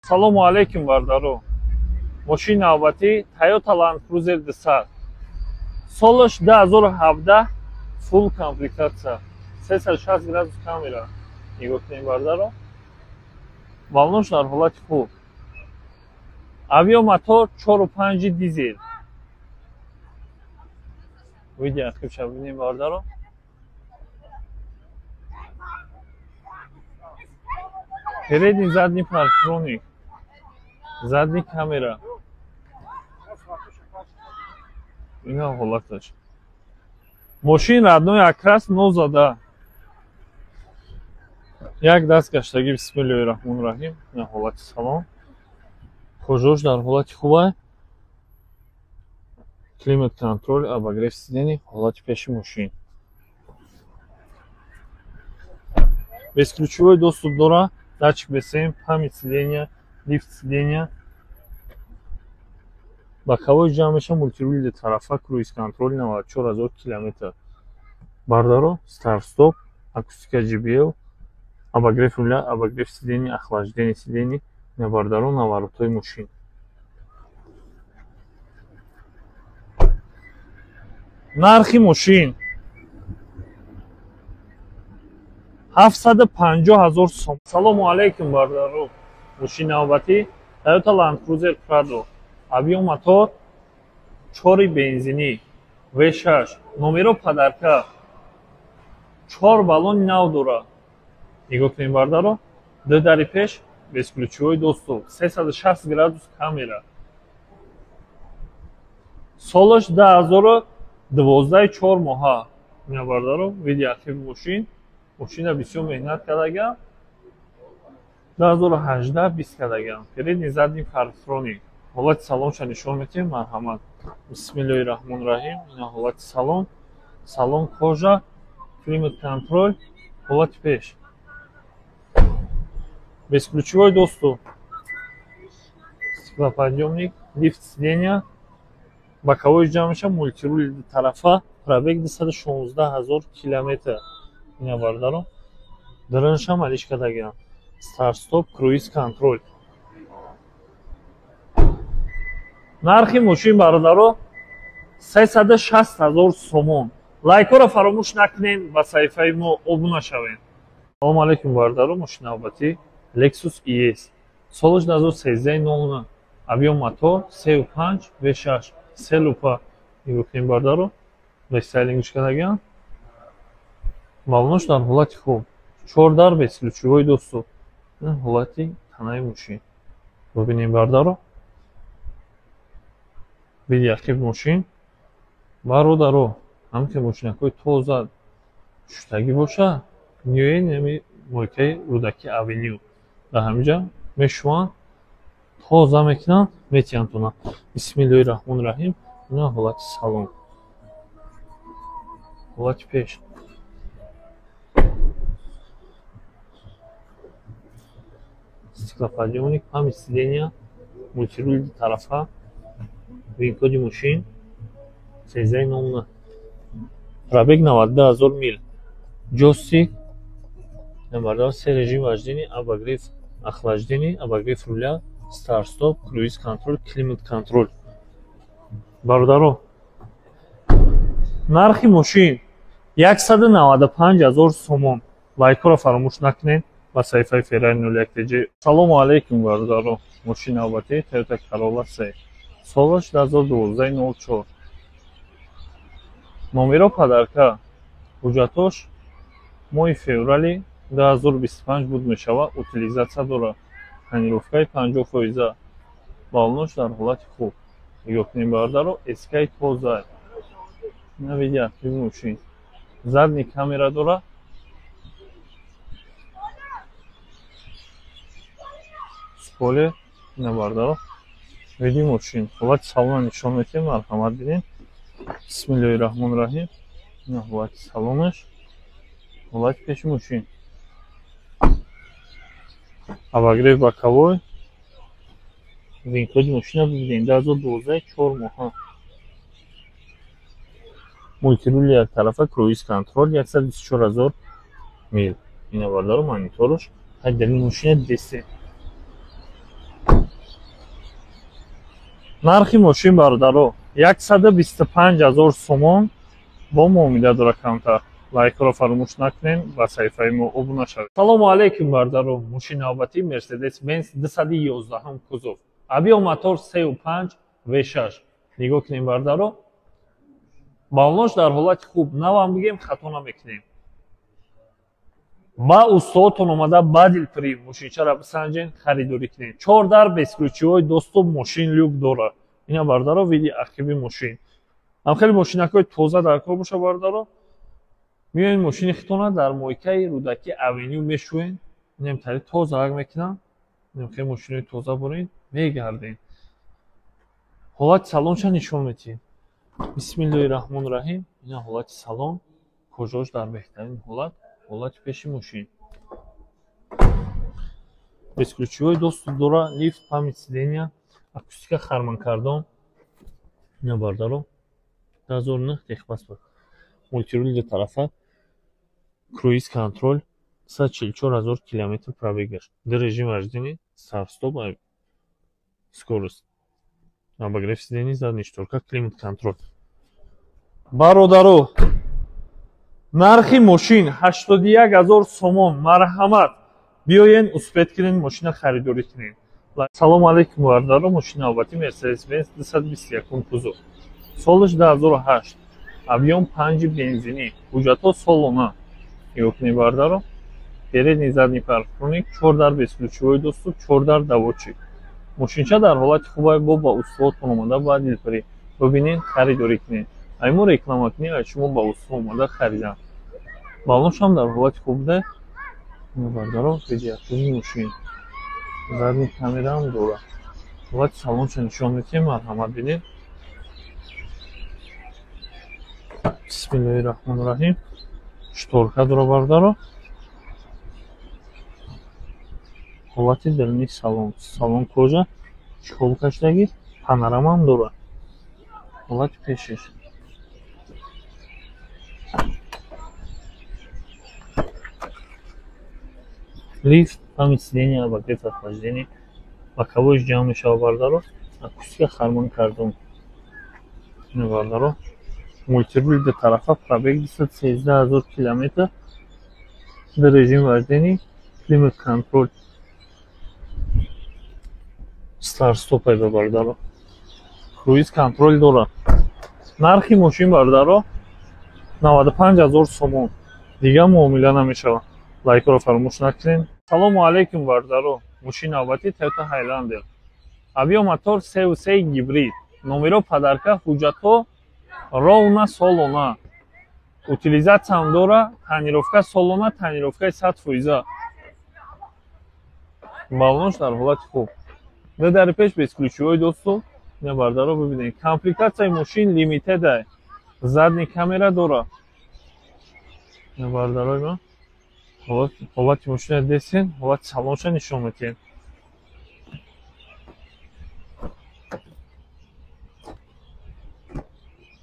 Салому алейкум бардару. Мошини навбатӣ Toyota Land Cruiser 200. Солаш 2017, фул комплектация. 360 градус камера. Нигоҳ кунед бардаро. Балонш дар ҳолати хуб. Авиомотор 4.5 дизель. Видео ахиб бинем бардаро. Передний задний парктроник. Задний камера. Ина ҳолаташ. Мошин родной окрас, но зада. Як даст гаштагӣ бисмиллаҳи роҳмони роҳим. Ина ҳолати салон. Хужуш дар ҳолати хуба. Климат контроль, обогрев сидений, ҳолати пеши мошин. Бесключевой доступ дора, датчик БСМ, память сидения, лифт сидения. Боковой ҷамъаша мультируль де тарафа, круиз контроль 94 000 км. Бардаро, старт-стоп, акустика JBL, обогрев руля, обогрев сидений, охлаждение сидений, бардаро наворотҳои мошин. Нархи мошин 750 000 сом. Салому алейкум бардаро. Мошини навбатӣ Toyota Land Cruiser Prado. Авиомотор 4 бензинӣ V6. Номеро падарка. 4 балон нав дора. Нигоҳ кунед бардаро. Ду дари пеш, бесключевой доступ, 360 градус камера. Солаш 2012, 4 моҳа. Ина бардаро, видео архиви мошин. Мошина бисёр меҳнат кардагам. 2018 20 кардагам. Передний задний парктроник. ҳолати салонша нишон метем, марҳамат. Бисмиллаҳи роҳмони роҳим. Ина ҳолати салон. Салон кожа, климат контроль, ҳолати пеш. Бесключевой доступ. Стеклоподъемник, лифт сидения. Боковой ҷамъаша мультируль тарафа, пробег 216 000 км. Ина бардаро. Дранша малиш кардагам. Старт-стоп, круиз контроль. Нархи мошин бародаро 360 000 сомон. Лайкҳоро фаромӯш накунед ва саҳифаи мо обуна шавед. Салому алейкум бародаро. Мошини навбатӣ Lexus ES. Солаш 2013 00. Авиомотор 3.5 V6. 3 лупа. Нигоҳ кунед бардаро. рестайлингш кардагам. Балонаш дар ҳолати хуб. 4 дар бесключевой доступ. Ин ҳолати танаи мошин. Бубинем бардаро. Видео архиви мошин. Бародаро, ҳам ки мошинакои тоза шуштагӣ боша, ниёи нами мойкаи Рудаки Авеню. Дар ҳаминҷа мешуванд, тоза мекунанд, метиянтонанд. Бисмиллаҳи роҳмони роҳим. Ина ҳолати салон. ҳолати пеш. Стеклоподъемник, память сидения, мультируль тарафа, вин-коди мошин 13 00. Пробег 92 000 мил. Джойстик, намбардар, се режим вождения, обогрев охлаждения, обогрев руля, старт-стоп, круиз контроль, климат контроль. Бародаро, нархи мошин 195 000 сомон. Лайкҳоро фаромӯш накунед ва саҳифаи Ferrari 01 TJ. Салому алейкум бародаро. Мошини навбатӣ Toyota Corolla C. Солаш 2012 04. Номеро падарка. ҳуҷҷатош моҳи феврали 2025 буд мешава. Утилизатсия дора. тонировкаи 50%. балонош дар ҳолати хуб. нигоҳ кунед бародаро. эскаи тоза. ина видео архиви мошин. задни камера дора. спойлер. ина бардаро. видео мошин. ҳолати салона нишон метем, марҳамат бинед. бисмиллаҳи роҳмони роҳим. ина ҳолати салонаш. ҳолати пеши мошин. обогрев боковой. вин-коди мошина бибинед. 2012 4 моҳа. мультируль як тарафа, круиз контроль 124 000 мил. ина бардаро монитораш. ҳайдани мошина десте. нархи мошин бародаро 125000 сомон бо муомила дора камтар. лайкро фаромӯш накунед, ба саҳифаи мо обуна шавед. салому алайкум бародаро. мошини навбатии Mercedes Benz 211 кузов. Авио мотор 35 V6. нигоҳ кунем бародаро. балонош дар ҳолати хуб. навам бигем хато намекунем. ба устоотон омада ба дилпирӣ мошинчара бисанҷен, харидорӣ кунед. 4 дар безключивои доступ мошин люк дорад. ина бародаро види ақиби мошин. ам хеле мошинакҳои тоза дар кор боша бародаро. миёен мошини хитона дар мойкаи рӯдаки авеню мешӯен. инам тари тоза ак мекунам. инам хеле мошинои тоза борин мегарден. ҳолати салонша нишон медиҳем. бисмиллоҳи раҳмони раҳим. ина ҳолати салон. кожош дар беҳтарин ҳолат. ҳолати пеши мошин. безключивои доступ дора, лифт, памяти сидения, акустика харманкардон. ина бардаро 2009 техпаспорт. мультирул ду тарафа, круиз контроль, 144000 км пробег. Д режим вождения, старт-стоп, скорость. обогрев сидений, задняя шторка, климат контроль. бародаро, нархи мошин 81000 сомон. марҳамат, биёен успед кунед, мошина харидорӣ кунед. салому алайкум бародаро. мошини навбатии Mercedes Benz 221 кузов. солиш 2008. объем 5 бензини. ҳуҷҷатҳо солона. нигоҳ кунед бародаро. передний задний парктроник, 4 дар безключивои доступ, 4 дар давочик. мошинча дар ҳолати хуб бо ба устоотон омада ба дилпирӣ. бибинед, харидорӣ кунед. мо реклама кунем, аз шумо ба усту омада харидам. балоншам дар ҳолати хуб буда. ина бардаро видеоақиби мошин. задний камераам дорад. ҳолати салонша нишон медиҳем. марҳамат бинед. бисмиллоҳи раҳмони раҳим. шторка дора бардаро. ҳолати даруни салон. салон кожа, чехолкашдаги, панорамам дора. ҳолати пешеш. лифт, памяти сидения, обогрев охлаждения, боковойш ҷамъ мешавад бардаро. акустика харманкардон. ина бардаро. мультирул ду тарафа, пробег 213000 км. д режим вождения, климат контроль. старт-стоп айба бардаро. круиз контроль дора. нархи мошин бардаро 95000 сомон. дига муомила намешавад. лайкро фаромӯш накунед. салому алайкум бардаро. мошини навбатии Toyota Highlander. авио мотор 3.3 гибрид. номеро падарка, ҳуҷҷатҳо ровна солона. утилизатсияам дора. танировка солона, танировкаи 100%. балонош дар ҳолати хуб. д дари пеш безключивои доступ. ина бардаро бибинед. комплектатсияи мошин лимитеда. задни камера дора. ина бардаро ина ҳолати мошина дестен, ҳолати салонша нишон медиҳем.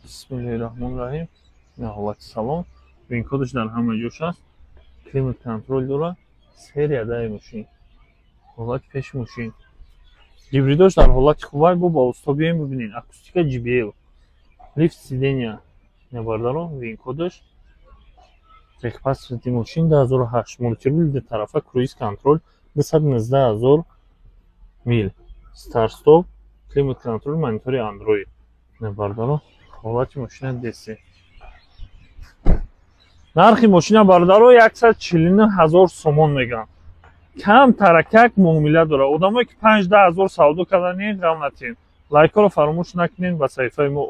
бисмиллоҳи раҳмони раҳим. ина ҳолати салон. винкодаш дар ҳама ҷош аст. климат контроль дора. сериядаи мошин. ҳолати пеши мошин. гибридош дар ҳолати хуб бо ба усто биёем бибинед. акустика JBL. лифт сидения. ина бардаро винкодаш. техпаспорти мошин 2008. мультирул ду тарафа, круиз контроль, 219000 мил. старт-стоп, климат контроль, монитори Android. ина бардаро. ҳолати мошина десте. нархи мошина бардаро 149000 сомон мегӯям. кам таракак муомила дора. одамое ки 5-10 ҳазор савдо кардани ғам натиҳем. лайкро фаромӯш накунед, ба саҳифаи мо